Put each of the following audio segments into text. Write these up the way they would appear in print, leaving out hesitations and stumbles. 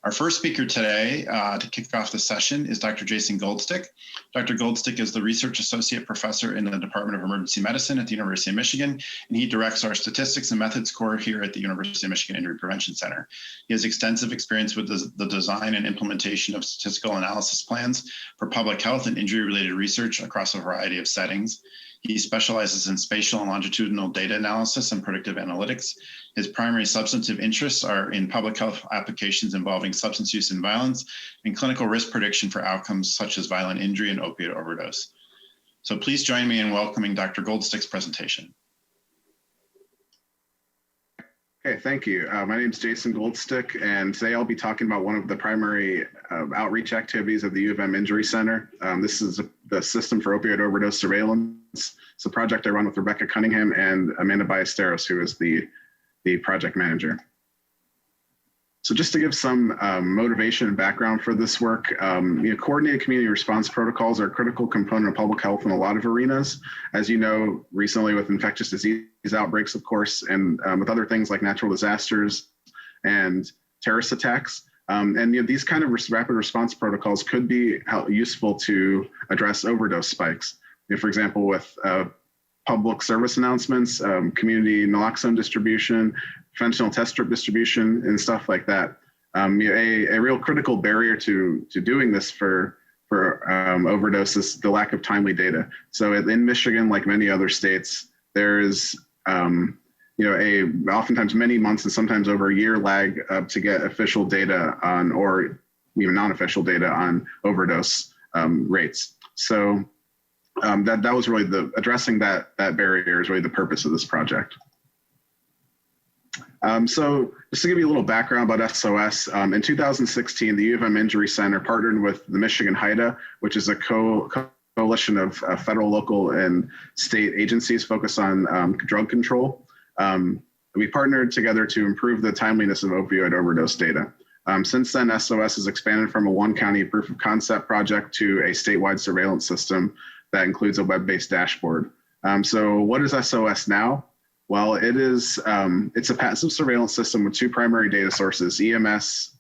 Our first speaker today to kick off the session is Dr. Jason Goldstick. Dr. Goldstick is the Research Associate Professor in the Department of Emergency Medicine at the University of Michigan, and he directs our Statistics and Methods Core here at the University of Michigan Injury Prevention Center. He has extensive experience with the design and implementation of statistical analysis plans for public health and injury-related research across a variety of settings. He specializes in spatial and longitudinal data analysis and predictive analytics. His primary substantive interests are in public health applications involving substance use and violence and clinical risk prediction for outcomes such as violent injury and opioid overdose. So please join me in welcoming Dr. Goldstick's presentation. Okay, thank you. My name is Jason Goldstick, and today I'll be talking about one of the primary outreach activities of the U of M Injury Center. This is the System for Opioid Overdose Surveillance. It's a project I run with Rebecca Cunningham and Amanda Ballesteros, who is the project manager. So just to give some motivation and background for this work, coordinated community response protocols are a critical component of public health in a lot of arenas. As you know, recently with infectious disease outbreaks, of course, and with other things like natural disasters and terrorist attacks. These kind of rapid response protocols could be useful to address overdose spikes. For example, with public service announcements, community naloxone distribution, fentanyl test strip distribution, and stuff like that. A real critical barrier to doing this for overdose is the lack of timely data. So in Michigan, like many other states, there is oftentimes many months and sometimes over a year lag to get official data on, or even non-official data on overdose rates. So that was really addressing that barrier is really the purpose of this project. So just to give you a little background about SOS, in 2016, the U of M Injury Center partnered with the Michigan HIDA, which is a coalition of federal, local, and state agencies focused on drug control. We partnered together to improve the timeliness of opioid overdose data. Since then, SOS has expanded from a one-county proof of concept project to a statewide surveillance system that includes a web-based dashboard. So what is SOS now? Well, it's a passive surveillance system with two primary data sources: EMS,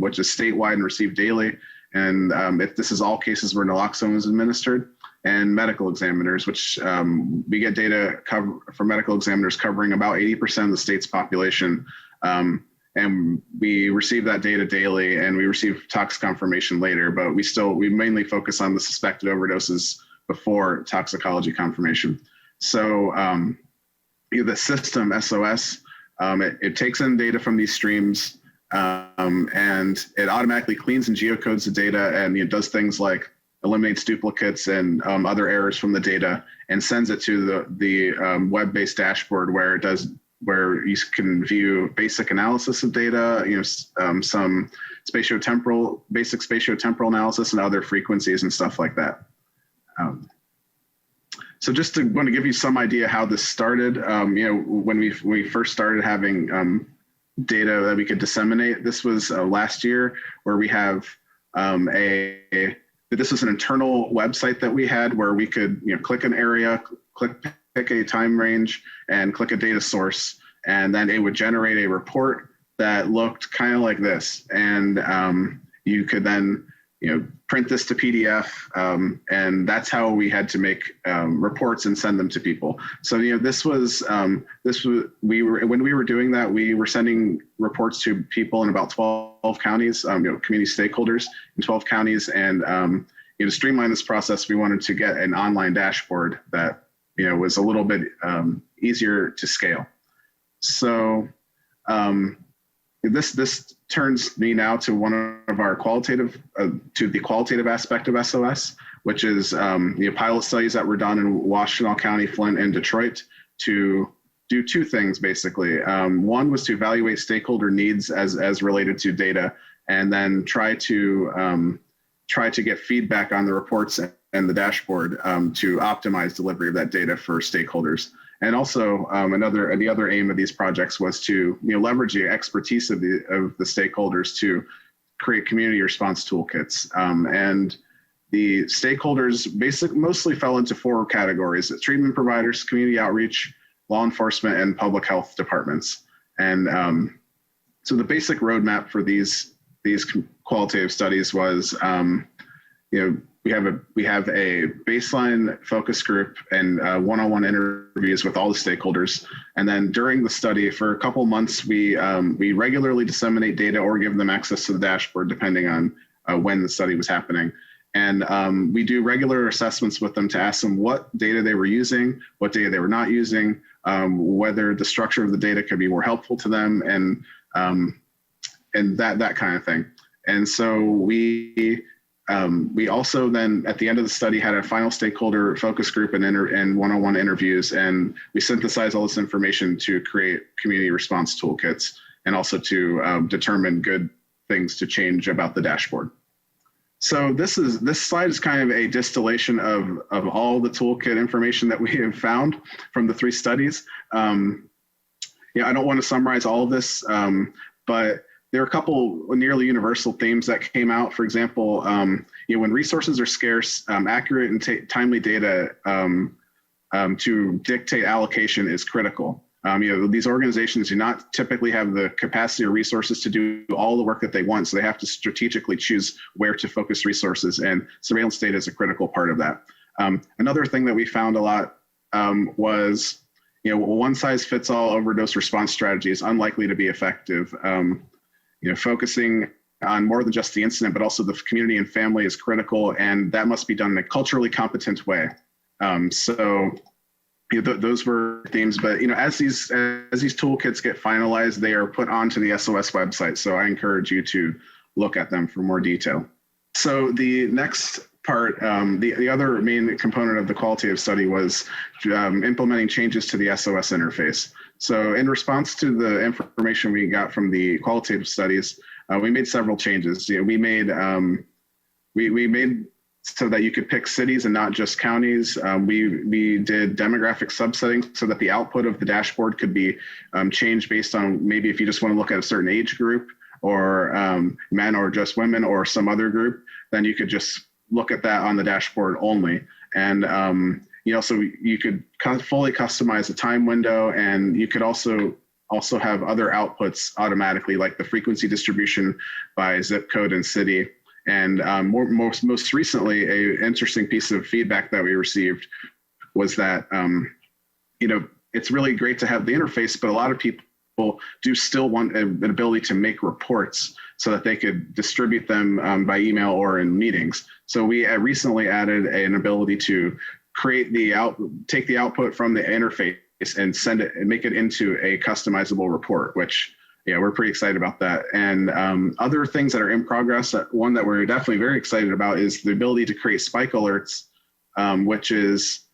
which is statewide and received daily, and if this is all cases where naloxone is administered, and medical examiners, which we get data from medical examiners covering about 80% of the state's population. And we receive that data daily, and we receive tox confirmation later, but we mainly focus on the suspected overdoses before toxicology confirmation. So the system SOS, it takes in data from these streams, and it automatically cleans and geocodes the data, and it does things like eliminates duplicates and other errors from the data, and sends it to the web-based dashboard where you can view basic analysis of data, some basic spatiotemporal analysis and other frequencies and stuff like that. So just want to give you some idea how this started. When we first started having data that we could disseminate, this was last year, where we have this was an internal website that we had where we could click an area, pick a time range, and click a data source, and then it would generate a report that looked kind of like this. And you could then print this to PDF, and that's how we had to make reports and send them to people. So when we were doing that, we were sending reports to people in about 12 counties, community stakeholders in 12 counties, and to streamline this process, we wanted to get an online dashboard that was a little bit easier to scale. So this turns me now to one of our to the qualitative aspect of SOS, which is pilot studies that were done in Washtenaw County, Flint, and Detroit to do two things, basically. One was to evaluate stakeholder needs as related to data, and then try to get feedback on the reports and the dashboard to optimize delivery of that data for stakeholders. And also the other aim of these projects was to leverage the expertise of the stakeholders to create community response toolkits. And the stakeholders mostly fell into four categories: treatment providers, community outreach, law enforcement, and public health departments. And so the basic roadmap for these qualitative studies was, we have a baseline focus group and one-on-one interviews with all the stakeholders, and then during the study for a couple months, we regularly disseminate data or give them access to the dashboard depending on when the study was happening. And we do regular assessments with them to ask them what data they were using, what data they were not using, whether the structure of the data could be more helpful to them, and that kind of thing. And so we also then at the end of the study had a final stakeholder focus group and one-on-one interviews, and we synthesized all this information to create community response toolkits and also to determine good things to change about the dashboard. So this slide is kind of a distillation of all the toolkit information that we have found from the 3 studies. I don't want to summarize all of this, but there are a couple nearly universal themes that came out. For example, when resources are scarce, accurate and timely data to dictate allocation is critical. These organizations do not typically have the capacity or resources to do all the work that they want, so they have to strategically choose where to focus resources, and surveillance data is a critical part of that. Another thing that we found a lot was, one-size-fits-all overdose response strategy is unlikely to be effective. Focusing on more than just the incident, but also the community and family is critical, and that must be done in a culturally competent way. Those were themes, but as these toolkits get finalized, they are put onto the SOS website. So I encourage you to look at them for more detail. So the next part, the other main component of the qualitative study was implementing changes to the SOS interface. So in response to the information we got from the qualitative studies, we made several changes. We made so that you could pick cities and not just counties. We did demographic subsetting so that the output of the dashboard could be changed based on maybe if you just want to look at a certain age group or men or just women or some other group, then you could just look at that on the dashboard only. And so you could fully customize the time window, and you could also have other outputs automatically, like the frequency distribution by zip code and city. And most recently, an interesting piece of feedback that we received was that, it's really great to have the interface, but a lot of people do still want an ability to make reports so that they could distribute them by email or in meetings. So we recently added an ability to take the output from the interface and send it and make it into a customizable report, which we're pretty excited about that. And other things that are in progress, one that we're definitely very excited about is the ability to create spike alerts, which is,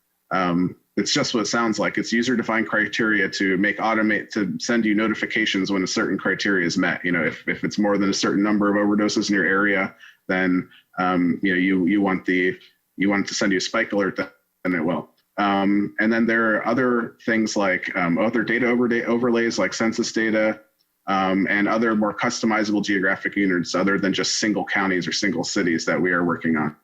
it's just what it sounds like. It's user-defined criteria to send you notifications when a certain criteria is met. If it's more than a certain number of overdoses in your area, then you want it to send you a spike alert, then it will. And then there are other things like other data overlays like census data, and other more customizable geographic units other than just single counties or single cities that we are working on.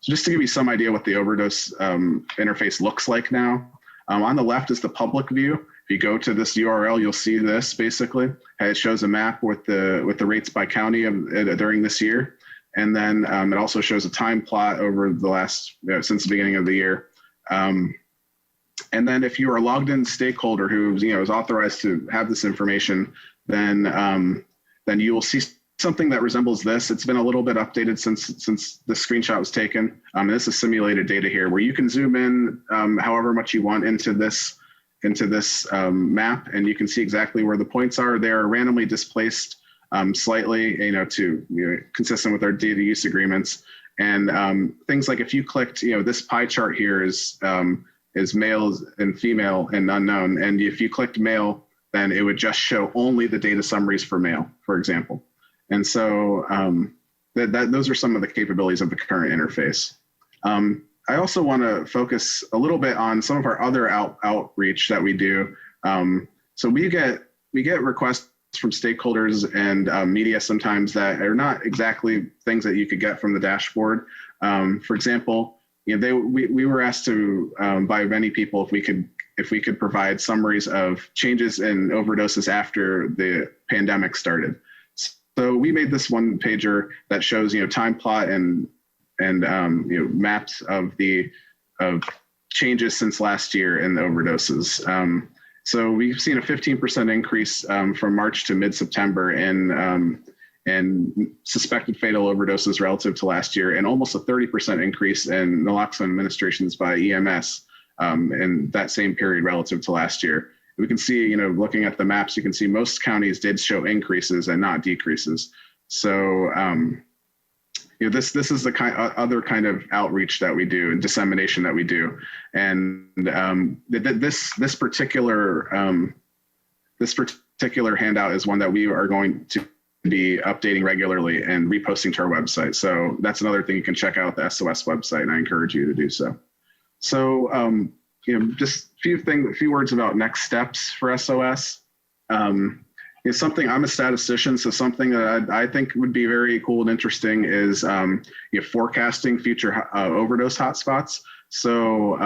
So just to give you some idea what the overdose interface looks like now, on the left is the public view. If you go to this URL, you'll see this basically. It shows a map with the rates by county during this year. And then it also shows a time plot over the last, since the beginning of the year. And then if you are a logged in stakeholder who is authorized to have this information, then you will see something that resembles this. It's been a little bit updated since the screenshot was taken. And this is simulated data here where you can zoom in however much you want into this map, and you can see exactly where the points are. They're randomly displaced slightly, consistent with our data use agreements. And things like if you clicked, this pie chart here is males and female and unknown. And if you clicked male, then it would just show only the data summaries for male, for example. And so those are some of the capabilities of the current interface. I also want to focus a little bit on some of our other outreach that we do. So we get requests from stakeholders and media sometimes that are not exactly things that you could get from the dashboard. For example, we were asked to by many people if we could provide summaries of changes in overdoses after the pandemic started. So we made this one pager that shows, time plot and maps of changes since last year in the overdoses. So we've seen a 15% increase from March to mid-September in suspected fatal overdoses relative to last year, and almost a 30% increase in naloxone administrations by EMS in that same period relative to last year. We can see, looking at the maps, you can see most counties did show increases and not decreases. So, this is the other kind of outreach that we do and dissemination that we do, and this particular handout is one that we are going to be updating regularly and reposting to our website. So that's another thing you can check out the SOS website, and I encourage you to do so. So, just a few words about next steps for SOS. It's something, I'm a statistician, so something that I think would be very cool and interesting is forecasting future overdose hotspots. So,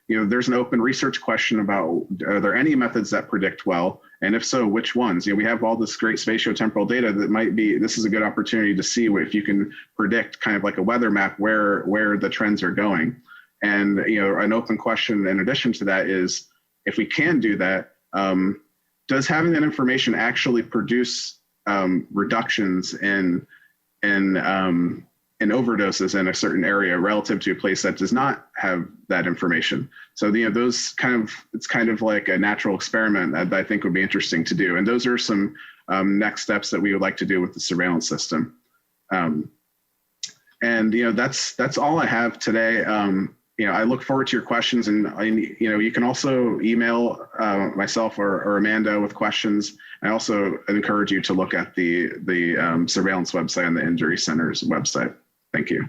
there's an open research question about, are there any methods that predict well? And if so, which ones? We have all this great spatiotemporal data that this is a good opportunity to see if you can predict kind of like a weather map where the trends are going. And, an open question in addition to that is, if we can do that, does having that information actually produce reductions in overdoses in a certain area relative to a place that does not have that information? So, it's kind of like a natural experiment that I think would be interesting to do. And those are some next steps that we would like to do with the surveillance system. And that's all I have today. I look forward to your questions, and you can also email myself or Amanda with questions. I also encourage you to look at the surveillance website and the Injury Center's website. Thank you.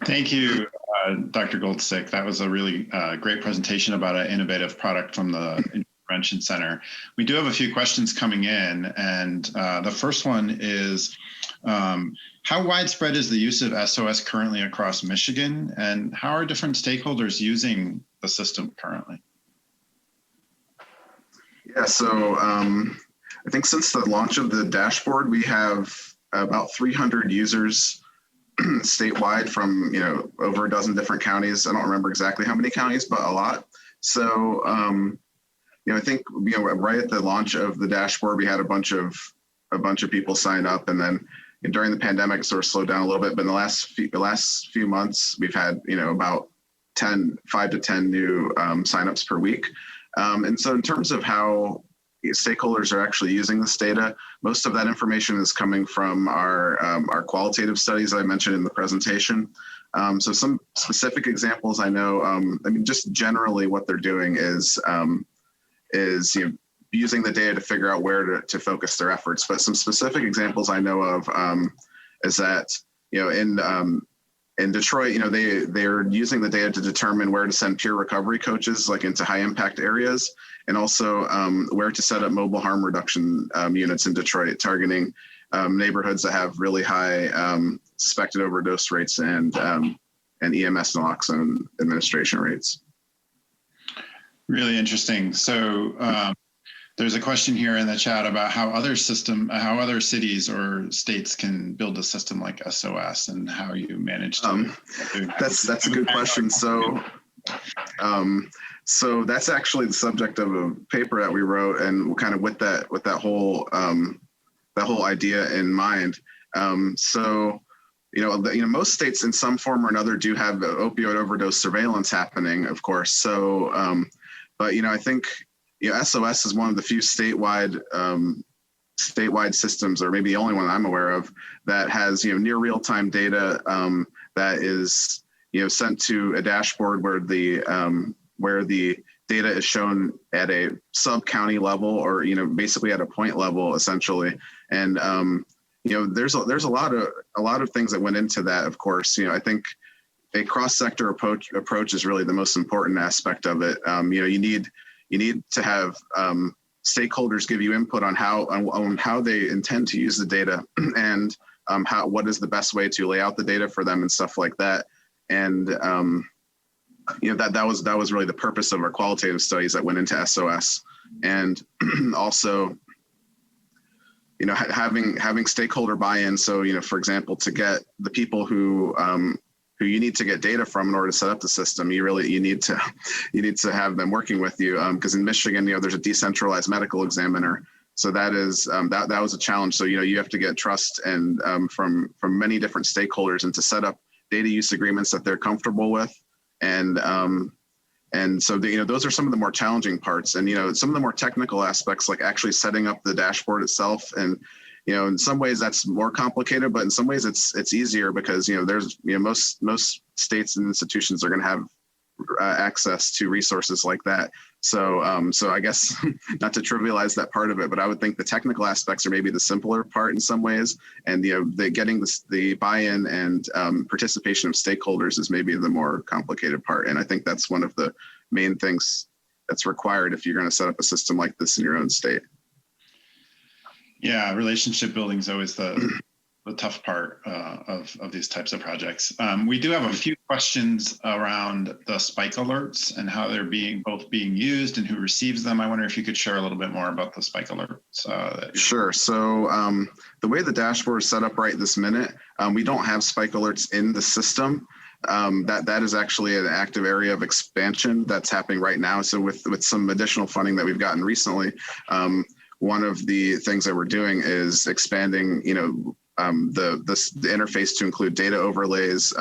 Thank you, Dr. Goldstick. That was a really great presentation about an innovative product from the Intervention Center. We do have a few questions coming in, and the first one is, how widespread is the use of SOS currently across Michigan, and how are different stakeholders using the system currently? Yeah, so I think since the launch of the dashboard, we have about 300 users statewide from over a dozen different counties. I don't remember exactly how many counties, but a lot. So I think right at the launch of the dashboard, we had a bunch of people sign up, and then during the pandemic, it sort of slowed down a little bit. But in the last few months, we've had about 5 to 10 new signups per week. And so in terms of how stakeholders are actually using this data, most of that information is coming from our qualitative studies I mentioned in the presentation. So some specific examples I know, just generally what they're doing is using the data to figure out where to focus their efforts. But some specific examples I know of is that, in Detroit, they're using the data to determine where to send peer recovery coaches, like into high impact areas, and also where to set up mobile harm reduction units in Detroit, targeting neighborhoods that have really high suspected overdose rates and EMS naloxone administration rates. Really interesting. So there's a question here in the chat about how other cities or states can build a system like SOS, and how you manage to. That's a good question. So, so that's actually the subject of a paper that we wrote, and kind of with that whole idea in mind. So, most states in some form or another do have opioid overdose surveillance happening, of course. So, but I think. SOS is one of the few statewide systems, or maybe the only one I'm aware of, that has near real-time data that is sent to a dashboard where the data is shown at a sub-county level, or basically at a point level essentially. And there's a lot of things that went into that. Of course, I think a cross-sector approach is really the most important aspect of it. You need to have stakeholders give you input on how they intend to use the data, and what is the best way to lay out the data for them and stuff like that. And that was really the purpose of our qualitative studies that went into SOS, and also, having stakeholder buy-in. So, for example, to get the people who you need to get data from in order to set up the system, you need to have them working with you. Because in Michigan, there's a decentralized medical examiner. So that is that was a challenge. So you have to get trust and from many different stakeholders, and to set up data use agreements that they're comfortable with, and so those are some of the more challenging parts, and some of the more technical aspects, like actually setting up the dashboard itself, and in some ways that's more complicated, but in some ways it's easier because there's most states and institutions are going to have access to resources like that. So I guess not to trivialize that part of it, but I would think the technical aspects are maybe the simpler part in some ways, and getting the buy-in and participation of stakeholders is maybe the more complicated part. And I think that's one of the main things that's required if you're going to set up a system like this in your own state. Yeah, relationship building is always the tough part of these types of projects. We do have a few questions around the spike alerts and how they're being used and who receives them. I wonder if you could share a little bit more about the spike alerts. Sure. So the way the dashboard is set up right this minute, we don't have spike alerts in the system. That is actually an active area of expansion that's happening right now. So with some additional funding that we've gotten recently, one of the things that we're doing is expanding, the interface to include data overlays,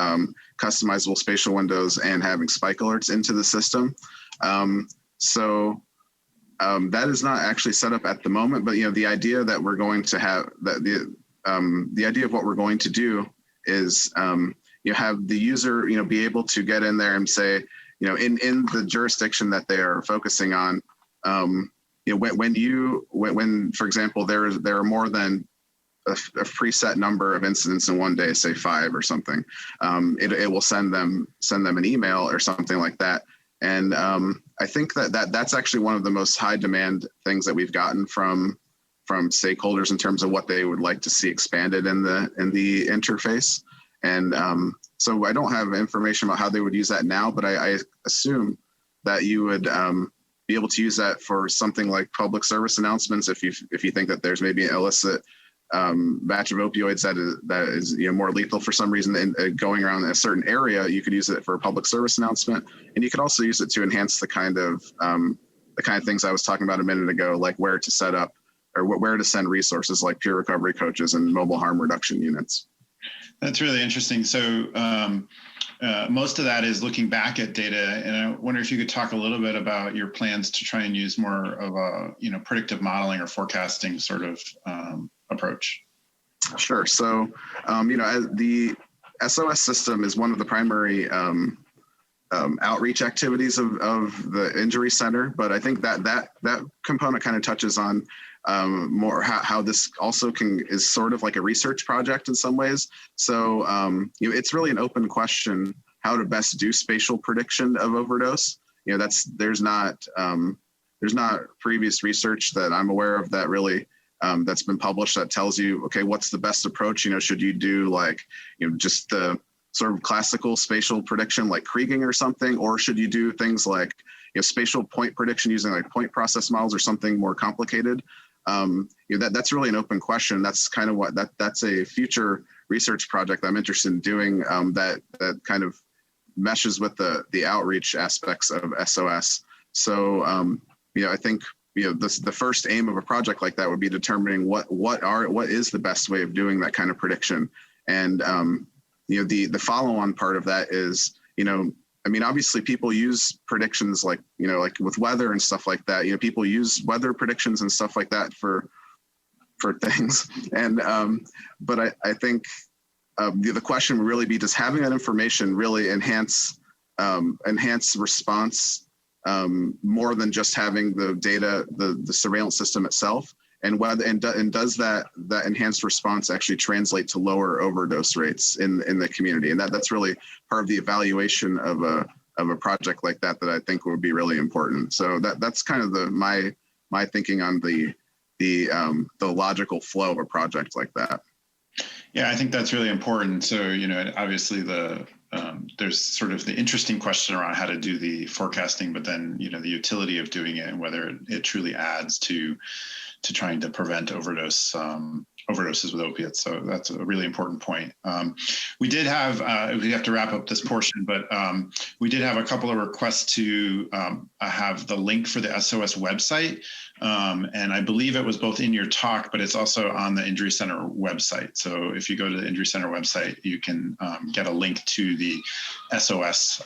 customizable spatial windows, and having spike alerts into the system. So that is not actually set up at the moment, but the idea that we're going to have the idea of what we're going to do is have the user be able to get in there and say in the jurisdiction that they are focusing on. When for example there are more than a preset number of incidents in one day, say 5 or something, it will send them an email or something like that. And I think that's actually one of the most high demand things that we've gotten from stakeholders in terms of what they would like to see expanded in the interface. And so I don't have information about how they would use that now, but I assume that you would be able to use that for something like public service announcements. If you think that there's maybe an illicit batch of opioids that is more lethal for some reason and going around a certain area, you could use it for a public service announcement, and you could also use it to enhance the kind of things I was talking about a minute ago, like where to set up or where to send resources like peer recovery coaches and mobile harm reduction units. That's really interesting. So most of that is looking back at data, and I wonder if you could talk a little bit about your plans to try and use more of a predictive modeling or forecasting sort of approach. Sure. So the SOS system is one of the primary outreach activities of the injury center, but I think that component kind of touches on more how this also is sort of like a research project in some ways. So it's really an open question how to best do spatial prediction of overdose. There's not previous research that I'm aware of that really that's been published that tells you, okay, what's the best approach? Should you do just the sort of classical spatial prediction like Kriging or something, or should you do things like spatial point prediction using like point process models or something more complicated? That's really an open question. That's kind of that's a future research project I'm interested in doing that kind of meshes with the outreach aspects of SOS. So I think the first aim of a project like that would be determining what is the best way of doing that kind of prediction. And the follow-on part of that is obviously people use predictions like with weather and stuff like that. People use weather predictions and stuff like that for things. And but I think the question would really be, does having that information really enhance response more than just having the data, the surveillance system itself, and does that enhanced response actually translate to lower overdose rates in the community? And that's really part of the evaluation of a project like that I think would be really important. So that's kind of my thinking on the logical flow of a project like that. Yeah, I think that's really important. So obviously the there's sort of the interesting question around how to do the forecasting, but then, you know, the utility of doing it and whether it truly adds to trying to prevent overdoses with opiates. So that's a really important point. We did have, we have to wrap up this portion, but we did have a couple of requests to have the link for the SOS website. And I believe it was both in your talk, but it's also on the Injury Center website. So if you go to the Injury Center website, you can get a link to the SOS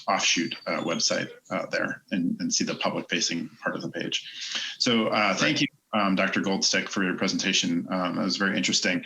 offshoot website there and see the public facing part of the page. So thank you, Dr. Goldstick, for your presentation. That was very interesting.